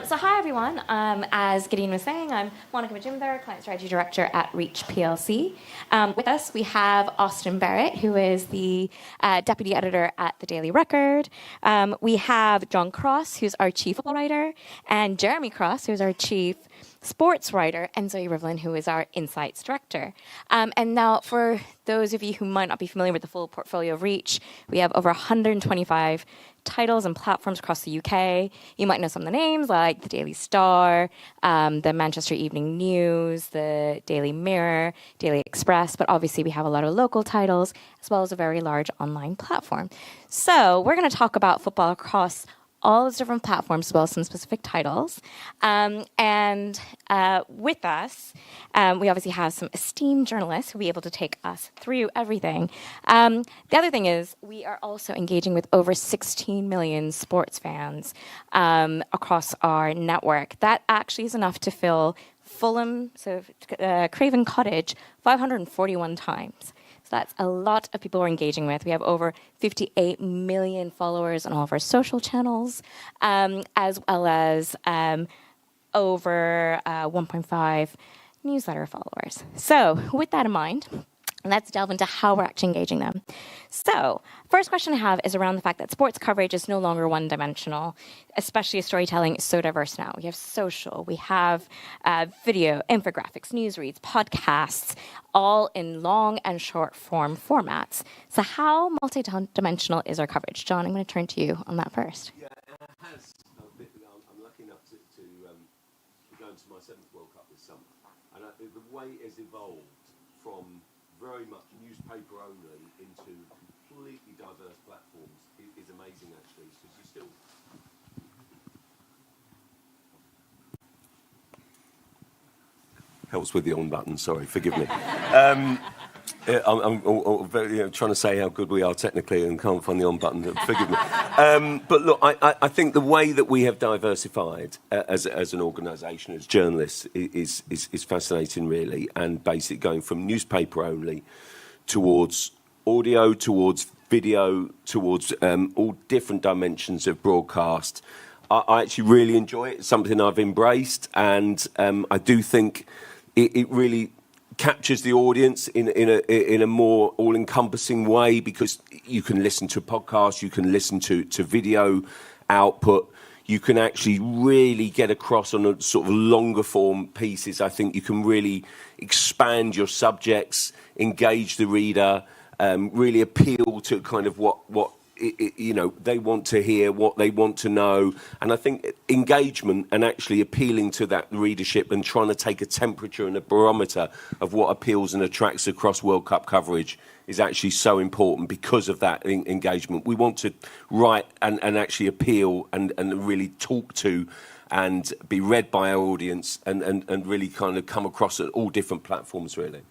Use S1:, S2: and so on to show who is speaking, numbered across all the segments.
S1: So hi, everyone. As Gideon was saying, I'm Monica Majumdar, Client Strategy Director at Reach PLC. With us, we have Austin Barrett, who is the Deputy Editor at The Daily Record. We have John Cross, who's our Chief Football Writer, and Jeremy Cross, who's our Chief Sports Writer, and Zoe Rivlin, who is our Insights Director. And now, for those of you who might not be familiar with the full portfolio of Reach, we have over 125 titles and platforms across the UK. You might know some of the names like the Daily Star, the Manchester Evening News, the Daily Mirror, Daily Express, but obviously we have a lot of local titles as well as a very large online platform. So we're going to talk about football across all those different platforms as well as some specific titles. And with us, we obviously have some esteemed journalists who will be able to take us through everything. The other thing is we are also engaging with over 16 million sports fans across our network. That actually is enough to fill Fulham, Craven Cottage, 541 times. So that's a lot of people we're engaging with. We have over 58 million followers on all of our social channels, as well as over 1.5 newsletter followers. So with that in mind, let's delve into how we're actually engaging them. So first question I have is around the fact that sports coverage is no longer one-dimensional, especially as storytelling is so diverse now. We have social, we have video, infographics, newsreads, podcasts, all in long and short form formats. So how multi-dimensional is our coverage? John, I'm going to turn to you on that first.
S2: Yeah, it has. I'm lucky enough to be going to my 7th World Cup this summer. And the way it's evolved from very much newspaper only into completely diverse platforms is amazing, actually. So you still... Helps with the on button, sorry, forgive me. I'm trying to say how good we are technically and can't find the on button, forgive me. But look, I think the way that we have diversified as an organisation, as journalists, is fascinating, really, and basically going from newspaper only towards audio, towards video, towards all different dimensions of broadcast. I actually really enjoy it. It's something I've embraced, and I do think it really captures the audience in a more all-encompassing way, because you can listen to a podcast, you can listen to video output, you can actually really get across on a sort of longer form pieces. I think you can really expand your subjects, engage the reader, really appeal to kind of what they want to hear, what they want to know. And I think engagement and actually appealing to that readership and trying to take a temperature and a barometer of what appeals and attracts across World Cup coverage is actually so important because of that engagement. We want to write and actually appeal and really talk to and be read by our audience and really kind of come across at all different platforms, really.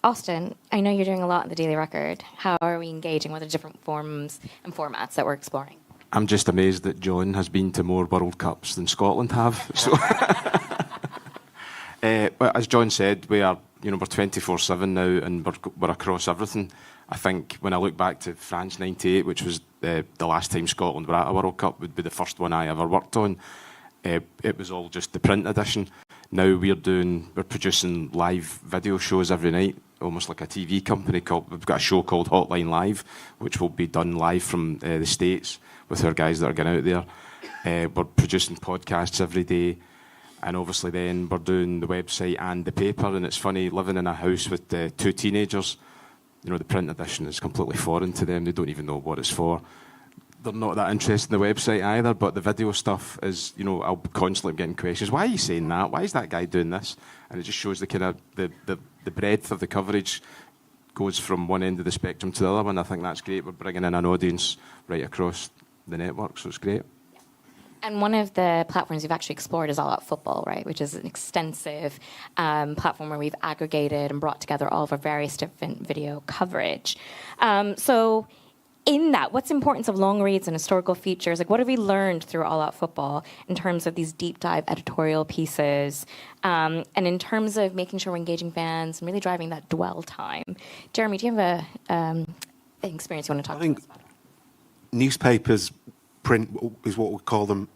S1: Austin, I know you're doing a lot in the Daily Record. How are we engaging with the different forms and formats that we're exploring?
S3: I'm just amazed that John has been to more World Cups than Scotland have. So, but as John said, we're 24/7 now, and we're across everything. I think when I look back to France '98, which was the last time Scotland were at a World Cup, would be the first one I ever worked on. It was all just the print edition. Now we're producing live video shows every night, almost like a TV company. We've got a show called Hotline Live, which will be done live from the States with our guys that are getting out there. We're producing podcasts every day, and obviously then we're doing the website and the paper. And it's funny, living in a house with 2 teenagers, the print edition is completely foreign to them. They don't even know what it's for. They're not that interested in the website either, but the video stuff is, I'll constantly getting questions. Why are you saying that? Why is that guy doing this? And it just shows the kind of the breadth of the coverage goes from one end of the spectrum to the other one. I think that's great. We're bringing in an audience right across the network, so it's great.
S1: And one of the platforms we've actually explored is All Out Football, right, which is an extensive platform where we've aggregated and brought together all of our various different video coverage. So in that, what's the importance of long reads and historical features? Like, what have we learned through All Out Football in terms of these deep dive editorial pieces, and in terms of making sure we're engaging fans and really driving that dwell time? Jeremy, do you have an experience you want to talk about?
S4: Newspapers print is what we call them.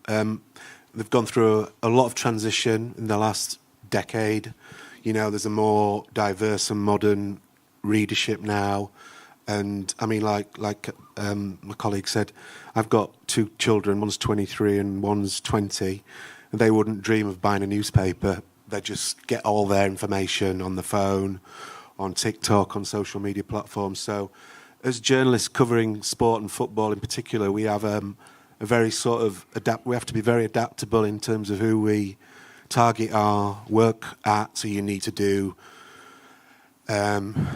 S4: They've gone through a lot of transition in the last decade. You know, there's a more diverse and modern readership now. And I mean, like my colleague said, I've got 2 children, one's 23 and one's 20, and they wouldn't dream of buying a newspaper. They just get all their information on the phone, on TikTok, on social media platforms. So as journalists covering sport and football in particular, we have a very sort of we have to be very adaptable in terms of who we target our work at. So you need to do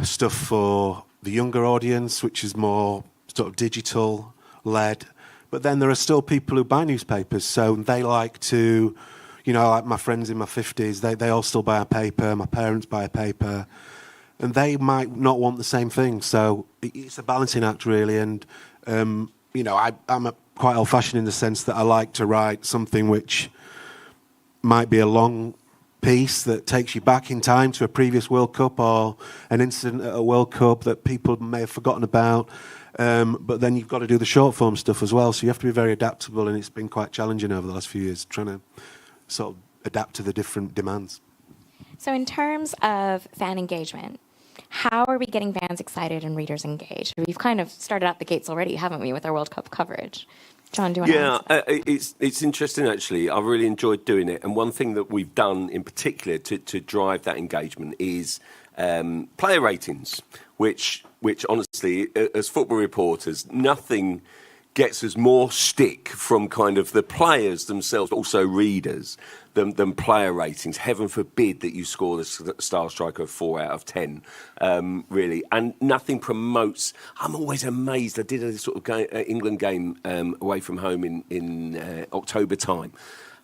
S4: stuff for the younger audience, which is more sort of digital led. But then there are still people who buy newspapers, so they like to, you know, like my friends in my 50s, they all still buy a paper, my parents buy a paper, and they might not want the same thing. So it's a balancing act, really. And, you know, I'm quite old-fashioned in the sense that I like to write something which might be a long piece that takes you back in time to a previous World Cup or an incident at a World Cup that people may have forgotten about. But then you've got to do the short-form stuff as well. So you have to be very adaptable, and it's been quite challenging over the last few years, trying to sort of adapt to the different demands.
S1: So in terms of fan engagement, how are we getting fans excited and readers engaged? We've kind of started out the gates already, haven't we, with our World Cup coverage? John, do you want to answer?
S2: It's interesting, actually. I really enjoyed doing it. And one thing that we've done in particular to drive that engagement is player ratings, which honestly, as football reporters, nothing gets us more stick from kind of the players themselves, but also readers, than player ratings. Heaven forbid that you score the star striker of 4 out of 10, really. And nothing promotes. I'm always amazed. I did a sort of England game away from home in October time.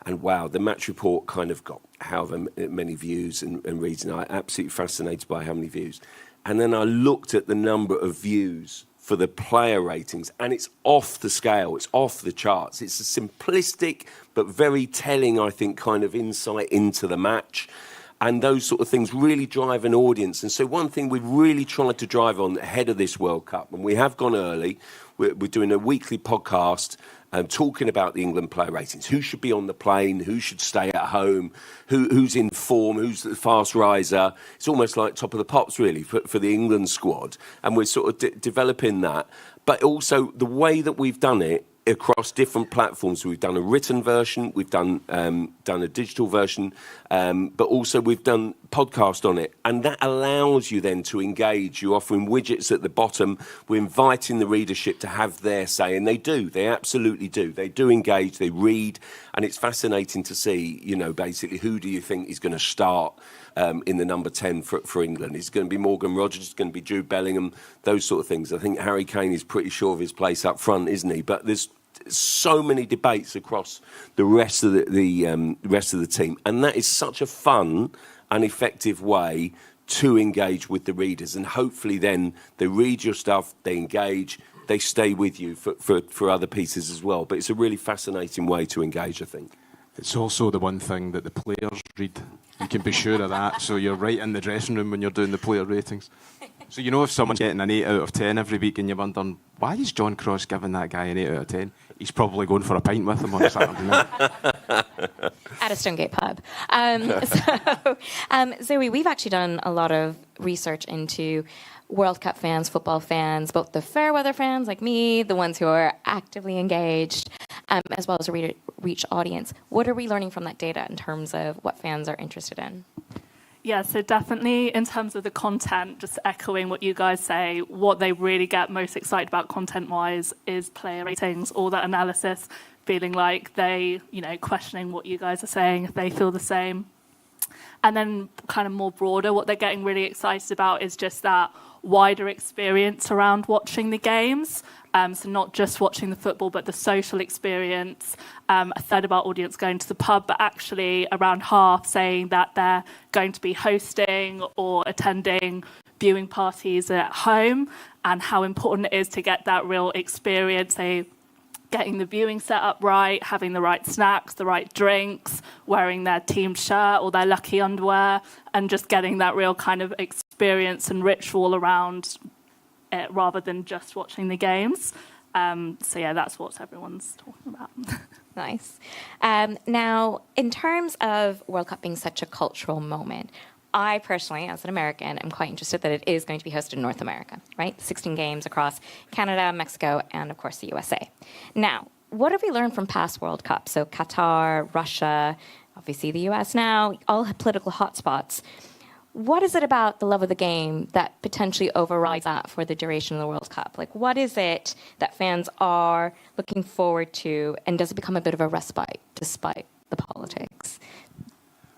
S2: And wow, the match report kind of got however many views and reads. And I'm absolutely fascinated by how many views. And then I looked at the number of views for the player ratings, and it's off the scale, it's off the charts. It's a simplistic but very telling, I think, kind of insight into the match. And those sort of things really drive an audience. And so one thing we've really tried to drive on ahead of this World Cup, and we have gone early, we're doing a weekly podcast talking about the England player ratings. Who should be on the plane? Who should stay at home? Who's in form? Who's the fast riser? It's almost like Top of the Pops, really, for the England squad. And we're sort of developing that. But also the way that we've done it across different platforms. We've done a written version, we've done a digital version, but also we've done podcast on it. And that allows you then to engage. You're offering widgets at the bottom. We're inviting the readership to have their say. And they do. They absolutely do. They do engage. They read. And it's fascinating to see, you know, basically who do you think is going to start in the number 10 for England? Is it going to be Morgan Rogers? Is it going to be Jude Bellingham? Those sort of things. I think Harry Kane is pretty sure of his place up front, isn't he? But there's so many debates across the rest of the rest of the team, and that is such a fun and effective way to engage with the readers. And hopefully, then they read your stuff, they engage, they stay with you for other pieces as well. But it's a really fascinating way to engage, I think.
S3: It's also the one thing that the players read. You can be sure of that. So you're right in the dressing room when you're doing the player ratings. So you know if someone's getting an 8 out of 10 every week and you're wondering, why is John Cross giving that guy an 8 out of 10? He's probably going for a pint with him on a Saturday night.
S1: At a Stonegate pub. Zoe, we've actually done a lot of research into World Cup fans, football fans, both the fair weather fans like me, the ones who are actively engaged, as well as a reach audience. What are we learning from that data in terms of what fans are interested in?
S5: Yeah, so definitely in terms of the content, just echoing what you guys say, what they really get most excited about content-wise is player ratings, all that analysis, feeling like they, you know, questioning what you guys are saying, if they feel the same. And then kind of more broader, what they're getting really excited about is just that wider experience around watching the games. So not just watching the football, but the social experience. A third of our audience going to the pub, but actually around half saying that they're going to be hosting or attending viewing parties at home, and how important it is to get that real experience. Getting the viewing set up right, having the right snacks, the right drinks, wearing their team shirt or their lucky underwear, and just getting that real kind of experience and ritual around it rather than just watching the games. So yeah, that's what everyone's talking about.
S1: Nice. Now, in terms of World Cup being such a cultural moment, I personally, as an American, am quite interested that it is going to be hosted in North America, right? 16 games across Canada, Mexico, and of course the USA. Now, what have we learned from past World Cups? So Qatar, Russia, obviously the US now, all have political hotspots. What is it about the love of the game that potentially overrides that for the duration of the World Cup? Like, what is it that fans are looking forward to, and does it become a bit of a respite despite the politics?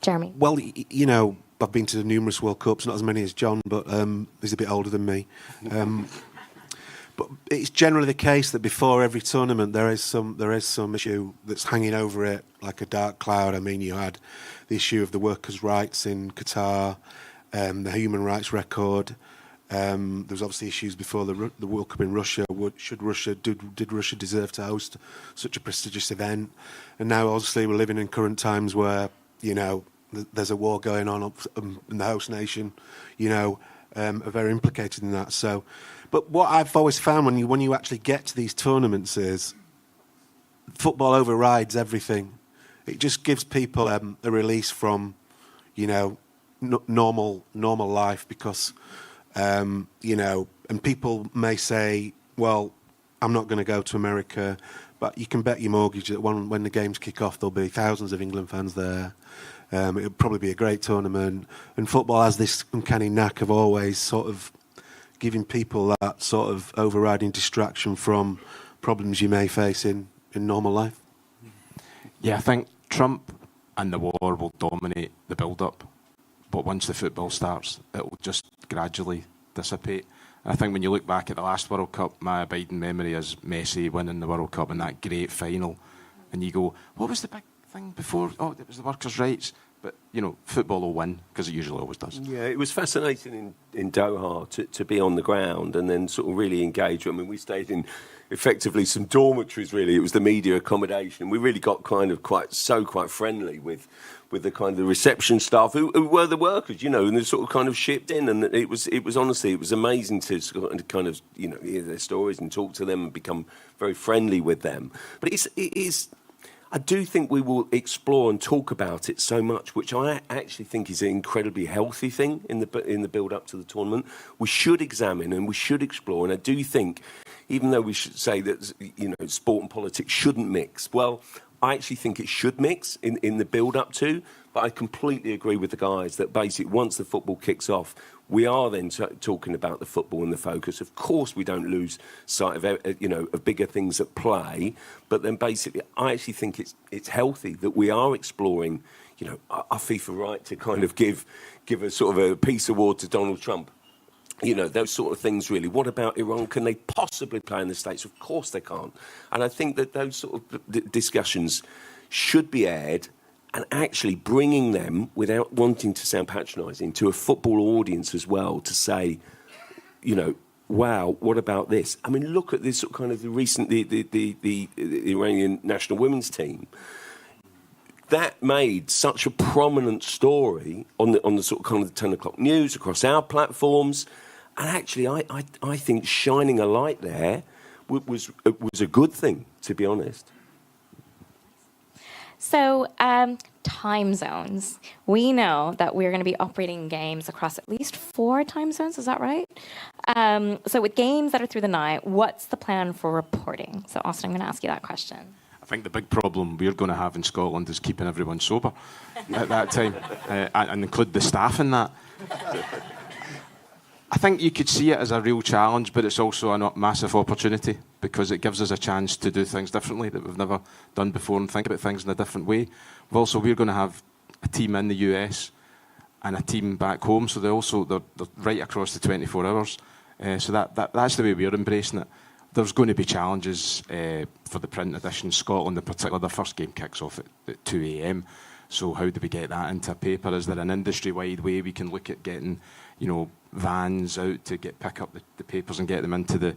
S1: Jeremy?
S4: Well, you know, I've been to numerous World Cups, not as many as John, but he's a bit older than me. But it's generally the case that before every tournament there is some issue that's hanging over it like a dark cloud. I mean, you had the issue of the workers' rights in Qatar, the human rights record. There was obviously issues before the World Cup in Russia. Did Russia deserve to host such a prestigious event? And now, obviously, we're living in current times where, you know, there's a war going on in the host nation, you know, are very implicated in that. So, but what I've always found when you actually get to these tournaments is football overrides everything. It just gives people a release from, you know, normal life because, you know, and people may say, well, I'm not going to go to America, but you can bet your mortgage that when the games kick off, there'll be thousands of England fans there. It'll probably be a great tournament. And football has this uncanny knack of always sort of giving people that sort of overriding distraction from problems you may face in normal life.
S3: Yeah, I think Trump and the war will dominate the build-up, but once the football starts, it will just gradually dissipate. And I think when you look back at the last World Cup, my abiding memory is Messi winning the World Cup in that great final, and you go, what was the big thing before? Oh, it was the workers' rights. But, you know, football will win, because it usually always does.
S2: Yeah, it was fascinating in Doha to be on the ground and then sort of really engage. I mean, we stayed in effectively some dormitories, really. It was the media accommodation. We really got kind of quite friendly with the kind of the reception staff who were the workers, you know, and they sort of kind of shipped in. And it was honestly, it was amazing to kind of, you know, hear their stories and talk to them and become very friendly with them. But it is I do think we will explore and talk about it so much, which I actually think is an incredibly healthy thing in the build-up to the tournament. We should examine and we should explore, and I do think, even though we should say that, you know, sport and politics shouldn't mix, well, I actually think it should mix in the build-up to, but I completely agree with the guys that basically once the football kicks off, we are then talking about the football and the focus. Of course, we don't lose sight of, you know, of bigger things at play, but then basically, I actually think it's healthy that we are exploring, you know, our FIFA right to kind of give a sort of a peace award to Donald Trump. You know, those sort of things, really. What about Iran? Can they possibly play in the States? Of course they can't. And I think that those sort of discussions should be aired, and actually bringing them, without wanting to sound patronising, to a football audience as well, to say, you know, wow, what about this? I mean, look at this sort of kind of the Iranian national women's team. That made such a prominent story on the sort of kind of the 10 o'clock news across our platforms. And actually, I think shining a light there was a good thing, to be honest.
S1: So, time zones. We know that we're going to be operating games across at least 4 time zones. Is that right? So with games that are through the night, what's the plan for reporting? So, Austin, I'm going to ask you that question.
S3: I think the big problem we're going to have in Scotland is keeping everyone sober at that time, and include the staff in that. I think you could see it as a real challenge, but it's also a massive opportunity because it gives us a chance to do things differently that we've never done before and think about things in a different way. We're going to have a team in the US and a team back home, so they're right across the 24 hours. So that's the way we're embracing it. There's going to be challenges for the print edition. Scotland in particular, their first game kicks off at 2 a.m. So how do we get that into a paper? Is there an industry-wide way we can look at getting, you know, vans out to pick up the papers and get them into the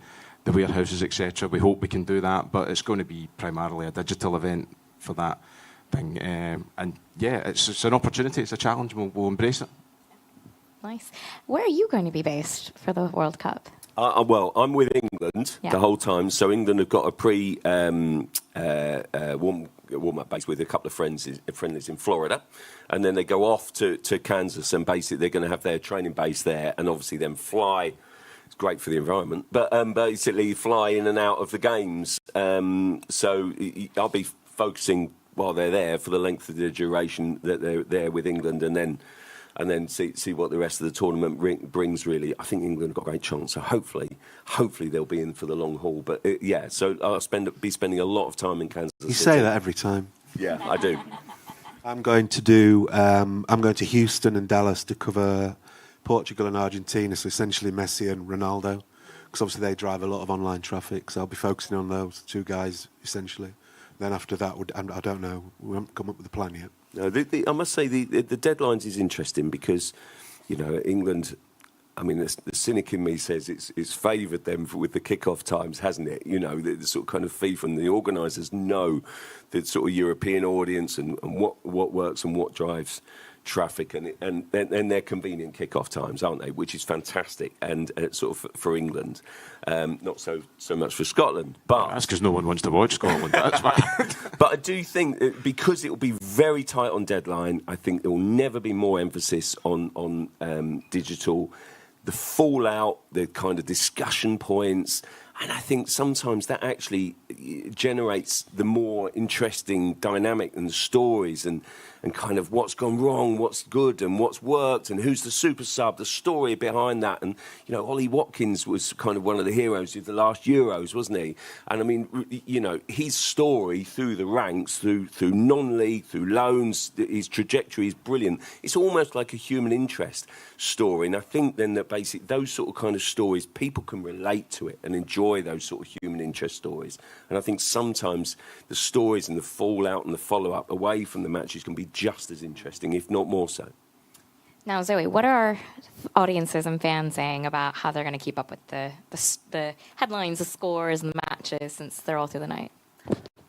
S3: warehouses, etc. We hope we can do that, but it's going to be primarily a digital event for that thing. And yeah, it's an opportunity, it's a challenge, we'll embrace it.
S1: Nice. Where are you going to be based for the World Cup?
S2: Well, I'm with England
S1: Yeah.
S2: the whole time. So England have got a warm-up base with a couple of friendlies in Florida. And then they go off to Kansas, and basically they're going to have their training base there, and obviously then fly. It's great for the environment, but basically fly in and out of the games. So I'll be focusing while they're there for the length of the duration that they're there with England, and then see what the rest of the tournament brings. Really, I think England have got a great chance. So hopefully they'll be in for the long haul. But so I'll be spending a lot of time in Kansas.
S4: You say that every time.
S2: Yeah, I do.
S4: I'm going to Houston and Dallas to cover Portugal and Argentina, so essentially Messi and Ronaldo, because obviously they drive a lot of online traffic. So I'll be focusing on those two guys essentially. Then after that, I don't know. We haven't come up with a plan yet.
S2: No, I must say the deadlines is interesting because, England. I mean, the cynic in me says it's favoured them with the kick-off times, hasn't it? The sort of kind of FIFA and the organisers know the sort of European audience and what works and what drives traffic, and they're convenient kick-off times, aren't they? Which is fantastic, and sort of for England, not so much for Scotland. But
S3: that's because no one wants to watch Scotland. That's why.
S2: But I do think that because it will be very tight on deadline, I think there will never be more emphasis on digital. The fallout, the kind of discussion points, and I think sometimes that actually generates the more interesting dynamic and the stories and kind of what's gone wrong, what's good and what's worked and who's the super sub, the story behind that. And, Ollie Watkins was kind of one of the heroes of the last Euros, wasn't he? And I mean, his story through the ranks, through non-league, through loans, his trajectory is brilliant. It's almost like a human interest story. And I think then that basically those sort of kind of stories, people can relate to it and enjoy those sort of human interest stories. And I think sometimes the stories and the fallout and the follow-up away from the matches can be just as interesting, if not more so.
S1: Now, Zoe, what are our audiences and fans saying about how they're going to keep up with the headlines, the scores, and the matches since they're all through the night?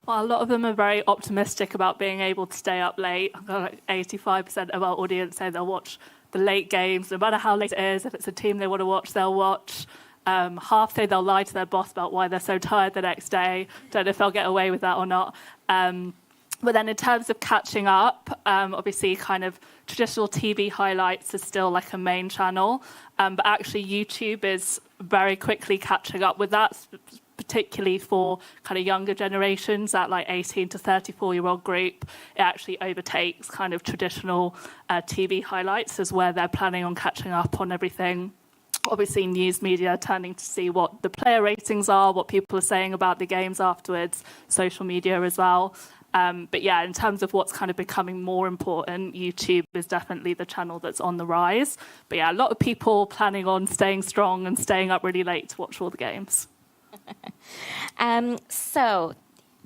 S5: Well, a lot of them are very optimistic about being able to stay up late. I've got like 85% of our audience say they'll watch the late games, no matter how late it is. If it's a team they want to watch, they'll watch. Half say they'll lie to their boss about why they're so tired the next day. Don't know if they'll get away with that or not. But then in terms of catching up, obviously kind of traditional TV highlights is still like a main channel. But actually YouTube is very quickly catching up with that, particularly for kind of younger generations, that like 18 to 34-year-old group. It actually overtakes kind of traditional TV highlights as where they're planning on catching up on everything. Obviously, news media turning to see what the player ratings are, what people are saying about the games afterwards, social media as well. But yeah, in terms of what's kind of becoming more important, YouTube is definitely the channel that's on the rise. But yeah, a lot of people planning on staying strong and staying up really late to watch all the games.
S1: So,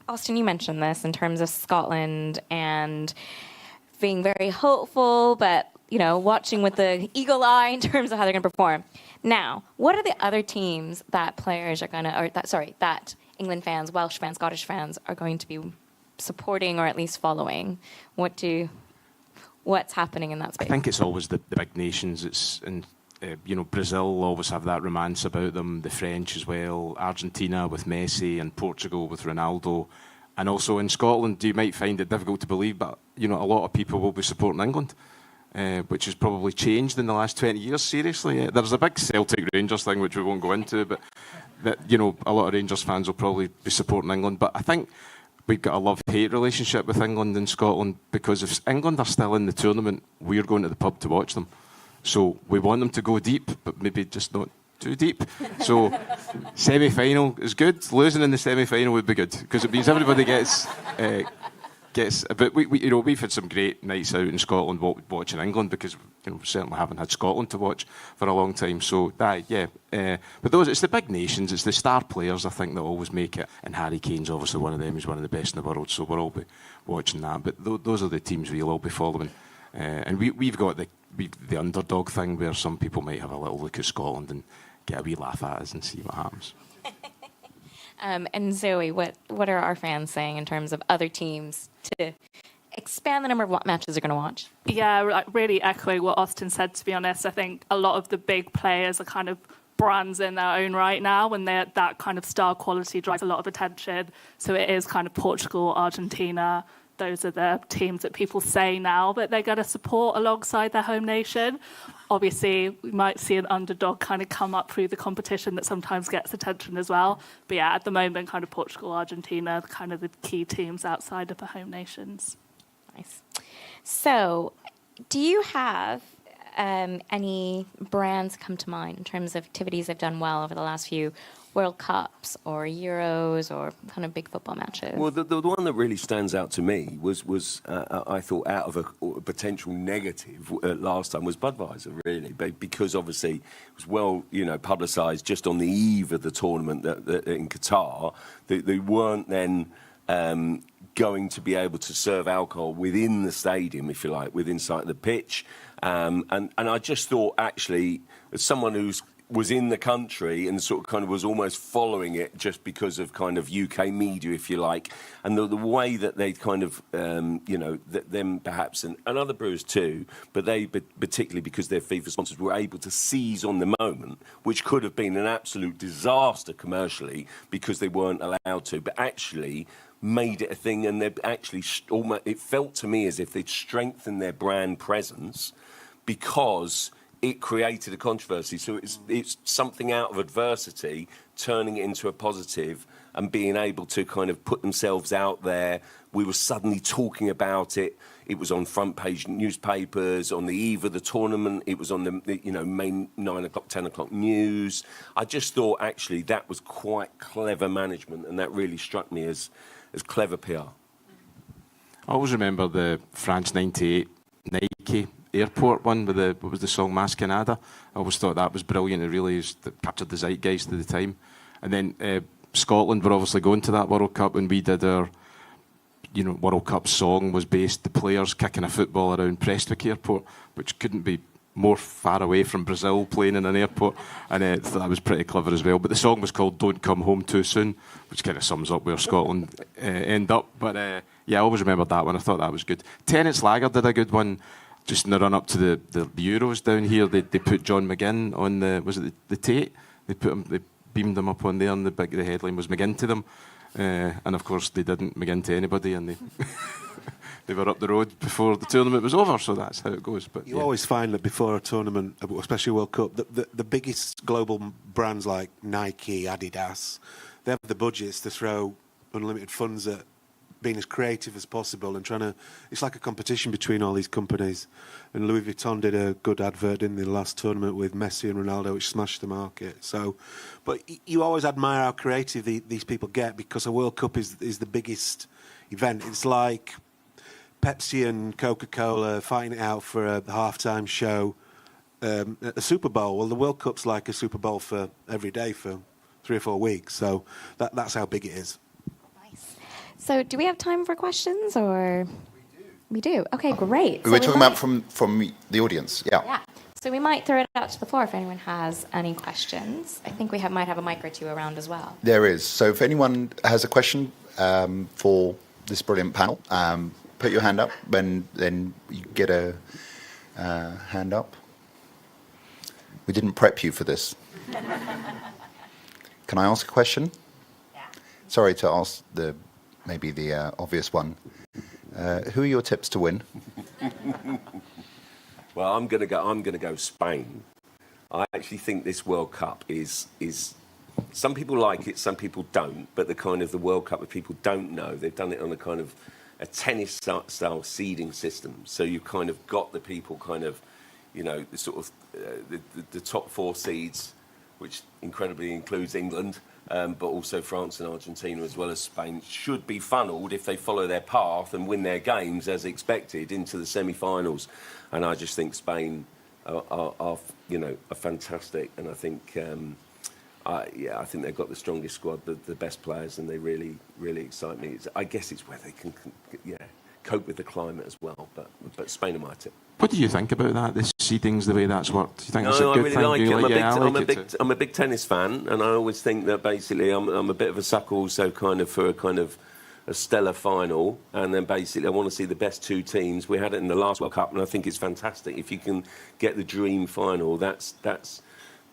S1: Austin, you mentioned this in terms of Scotland and being very hopeful, but watching with the eagle eye in terms of how they're going to perform. Now, what are the other teams that players are going to, that England fans, Welsh fans, Scottish fans are going to be supporting or at least following? What's happening in that space?
S3: I think it's always the big nations. It's Brazil will always have that romance about them. The French as well. Argentina with Messi and Portugal with Ronaldo. And also in Scotland, you might find it difficult to believe, but a lot of people will be supporting England. Which has probably changed in the last 20 years, seriously. There's a big Celtic-Rangers thing, which we won't go into, but that, a lot of Rangers fans will probably be supporting England. But I think we've got a love-hate relationship with England and Scotland, because if England are still in the tournament, we're going to the pub to watch them. So we want them to go deep, but maybe just not too deep. So semi-final is good. Losing in the semi-final would be good, because it means everybody gets... But we've had some great nights out in Scotland watching England, because we certainly haven't had Scotland to watch for a long time. So but it's the big nations, it's the star players, I think, that always make it. And Harry Kane's obviously one of them. He's one of the best in the world, so we'll all be watching that. But those are the teams we'll all be following. And we've got the underdog thing, where some people might have a little look at Scotland and get a wee laugh at us and see what happens.
S1: And Zoe, what are our fans saying in terms of other teams to expand the number of what matches they're going to watch?
S5: Yeah, really echoing what Austin said, to be honest. I think a lot of the big players are kind of brands in their own right now, and that kind of star quality drives a lot of attention. So it is kind of Portugal, Argentina. Those are the teams that people say now that they're going to support alongside their home nation. Obviously, we might see an underdog kind of come up through the competition that sometimes gets attention as well. But yeah, at the moment, kind of Portugal, Argentina, kind of the key teams outside of the home nations.
S1: Nice. So, do you have any brands come to mind in terms of activities they've done well over the last few World Cups or Euros or kind of big football matches?
S2: Well, the one that really stands out to me was I thought out of a potential negative last time was Budweiser, really, because obviously it was well, publicised just on the eve of the tournament that in Qatar. They weren't then going to be able to serve alcohol within the stadium, if you like, within sight of the pitch. And I just thought, actually, as someone who's was in the country and sort of kind of was almost following it just because of kind of UK media, if you like, and the way that they kind of, them perhaps and other brewers too, but they particularly because they're FIFA sponsors were able to seize on the moment, which could have been an absolute disaster commercially because they weren't allowed to, but actually made it a thing, and they've actually almost, it felt to me as if they'd strengthened their brand presence because it created a controversy. So it's something out of adversity, turning it into a positive and being able to kind of put themselves out there. We were suddenly talking about it. It was on front page newspapers on the eve of the tournament. It was on the main 9 o'clock, 10 o'clock news. I just thought actually that was quite clever management, and that really struck me as clever PR.
S3: I always remember the France '98 Nike airport one with what was the song Mascanada. I always thought that was brilliant. It really captured the zeitgeist of the time. And then Scotland were obviously going to that World Cup, and we did our World Cup song was based the players kicking a football around Prestwick Airport, which couldn't be more far away from Brazil playing in an airport, and that was pretty clever as well. But the song was called Don't Come Home Too Soon, which kind of sums up where Scotland end up. But I always remembered that one. I thought that was good. Tennis Lager did a good one. Just in the run-up to the Euros down here, they put John McGinn on the Tate? They beamed him up on there, and the headline was McGinn to them. And of course they didn't McGinn to anybody, and they were up the road before the tournament was over, so that's how it goes. But
S4: you always find that before a tournament, especially World Cup, the biggest global brands like Nike, Adidas, they have the budgets to throw unlimited funds at being as creative as possible and trying to. It's like a competition between all these companies. And Louis Vuitton did a good advert in the last tournament with Messi and Ronaldo, which smashed the market. So, but you always admire how creative these people get, because a World Cup is the biggest event. It's like Pepsi and Coca-Cola fighting it out for a halftime show, a Super Bowl. Well, the World Cup's like a Super Bowl for every day for 3 or 4 weeks. So that's how big it is.
S1: So do we have time for questions, or? We do. Okay, great.
S6: We're talking about from the audience,
S1: Yeah. So we might throw it out to the floor if anyone has any questions. I think we might have a mic or two around as well.
S6: There is. So if anyone has a question for this brilliant panel, put your hand up, and then you get a hand up. We didn't prep you for this. Can I ask a question?
S1: Yeah.
S6: Sorry to ask maybe the obvious one. Who are your tips to win?
S2: Well, I'm gonna go Spain. I actually think this World Cup is some people like it, some people don't. But the World Cup that people don't know, they've done it on a kind of a tennis style seeding system. So you've kind of got the people the sort of the top 4 seeds, which incredibly includes England. But also France and Argentina, as well as Spain, should be funneled, if they follow their path and win their games as expected, into the semi-finals. And I just think Spain are fantastic, and I think I think they've got the strongest squad, the best players, and they really, really excite me. I guess it's where they can cope with the climate as well. But Spain are my tip.
S3: What do you think about that? The seedings, the way that's worked. Do you think it's a good
S2: I really
S3: thing?
S2: like it. I'm a big tennis fan, and I always think that basically I'm a bit of a sucker also for a stellar final, and then basically I want to see the best 2 teams. We had it in the last World Cup, and I think it's fantastic if you can get the dream final. That's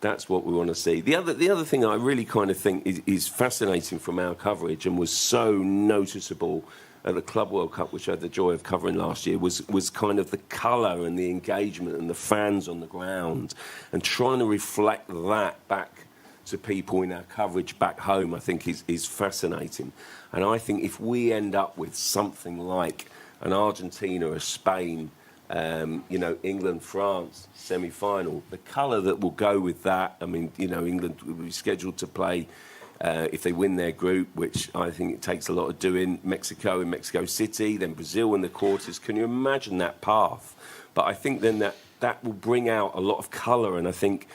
S2: That's what we want to see. The other thing I really kind of think is fascinating from our coverage and was so noticeable at the Club World Cup, which I had the joy of covering last year, was kind of the colour and the engagement and the fans on the ground, and trying to reflect that back to people in our coverage back home, I think is fascinating. And I think if we end up with something like an Argentina, a Spain, England, France semi-final, the colour that will go with that. I mean, England will be scheduled to play, if they win their group, which I think it takes a lot of doing, Mexico in Mexico City, then Brazil in the quarters. Can you imagine that path? But I think then that will bring out a lot of colour, and I think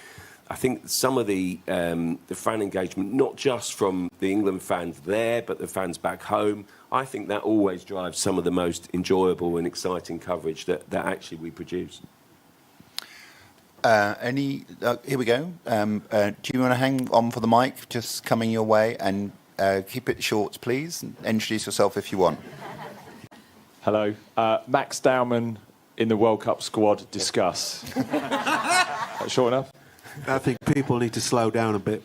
S2: some of the fan engagement, not just from the England fans there, but the fans back home, I think that always drives some of the most enjoyable and exciting coverage that actually we produce.
S6: Here we go. Do you want to hang on for the mic? Just coming your way, and keep it short, please. Introduce yourself if you want.
S7: Hello. Max Dowman in the World Cup squad, discuss. Short enough?
S4: I think people need to slow down a bit.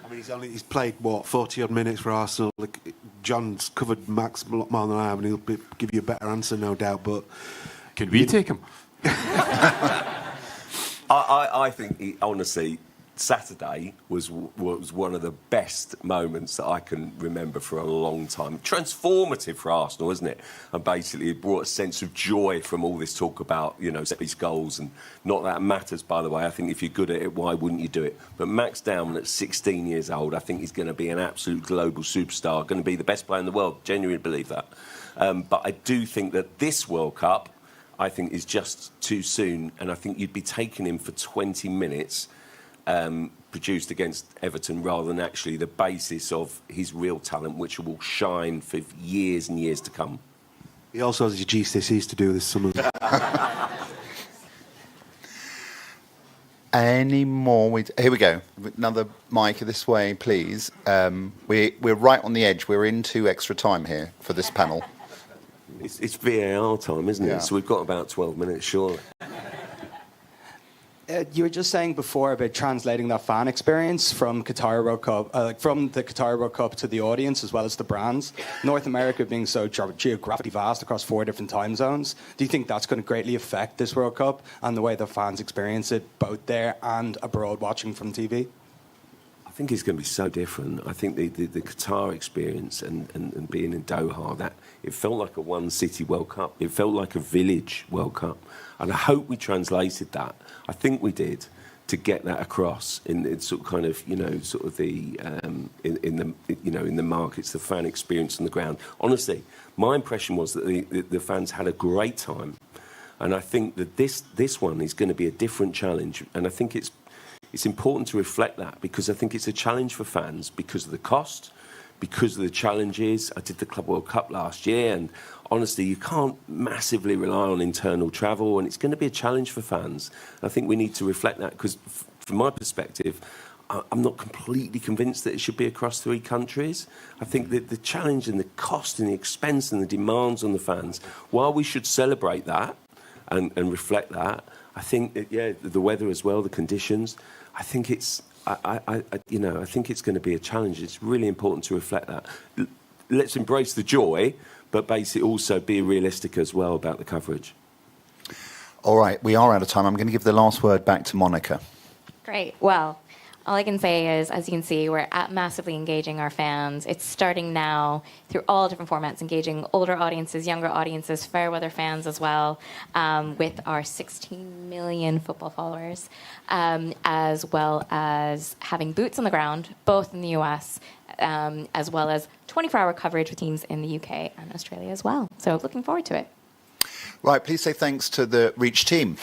S4: I mean, he's played, 40-odd minutes for Arsenal. John's covered Max a lot more than I have, and he'll give you a better answer, no doubt. But
S3: Could we take him?
S2: I think, honestly, Saturday was one of the best moments that I can remember for a long time. Transformative for Arsenal, isn't it? And basically it brought a sense of joy from all this talk about, set-piece goals, and not that it matters, by the way. I think if you're good at it, why wouldn't you do it? But Max Dowman at 16 years old, I think he's going to be an absolute global superstar, going to be the best player in the world. Genuinely believe that. But I do think that this World Cup, I think, is just too soon, and I think you'd be taking him for 20 minutes produced against Everton, rather than actually the basis of his real talent, which will shine for years and years to come.
S4: he also has his GCSEs to do this summer.
S6: Any more? Here we go. Another mic this way, please. We're right on the edge. We're into extra time here for this panel.
S2: It's VAR time, isn't it?
S6: Yeah.
S2: So we've got about 12 minutes, surely.
S8: You were just saying before about translating that fan experience from Qatar World Cup, from the Qatar World Cup to the audience as well as the brands. North America being so geographically vast across 4 different time zones. Do you think that's going to greatly affect this World Cup and the way the fans experience it, both there and abroad watching from TV?
S2: I think it's going to be so different. I think the Qatar experience and being in Doha, that it felt like a one-city World Cup. It felt like a village World Cup. And I hope we translated that. I think we did, to get that across in sort of kind of, sort of the in the markets, the fan experience on the ground. Honestly, my impression was that the fans had a great time, and I think that this one is going to be a different challenge, and I think it's important to reflect that, because I think it's a challenge for fans because of the cost, because of the challenges. I did the Club World Cup last year, and honestly, you can't massively rely on internal travel, and it's going to be a challenge for fans. I think we need to reflect that, because from my perspective, I'm not completely convinced that it should be across 3 countries. I think that the challenge and the cost and the expense and the demands on the fans, while we should celebrate that and reflect that, I think that, the weather as well, the conditions, I think it's I think it's going to be a challenge. It's really important to reflect that. Let's embrace the joy, but basically also be realistic as well about the coverage.
S6: All right, we are out of time. I'm going to give the last word back to Monica.
S1: Great. Well, all I can say is, as you can see, we're massively engaging our fans. It's starting now through all different formats, engaging older audiences, younger audiences, fair weather fans as well, with our 16 million football followers, as well as having boots on the ground, both in the US, as well as 24-hour coverage with teams in the UK and Australia as well. So looking forward to it.
S6: Right, please say thanks to the Reach team.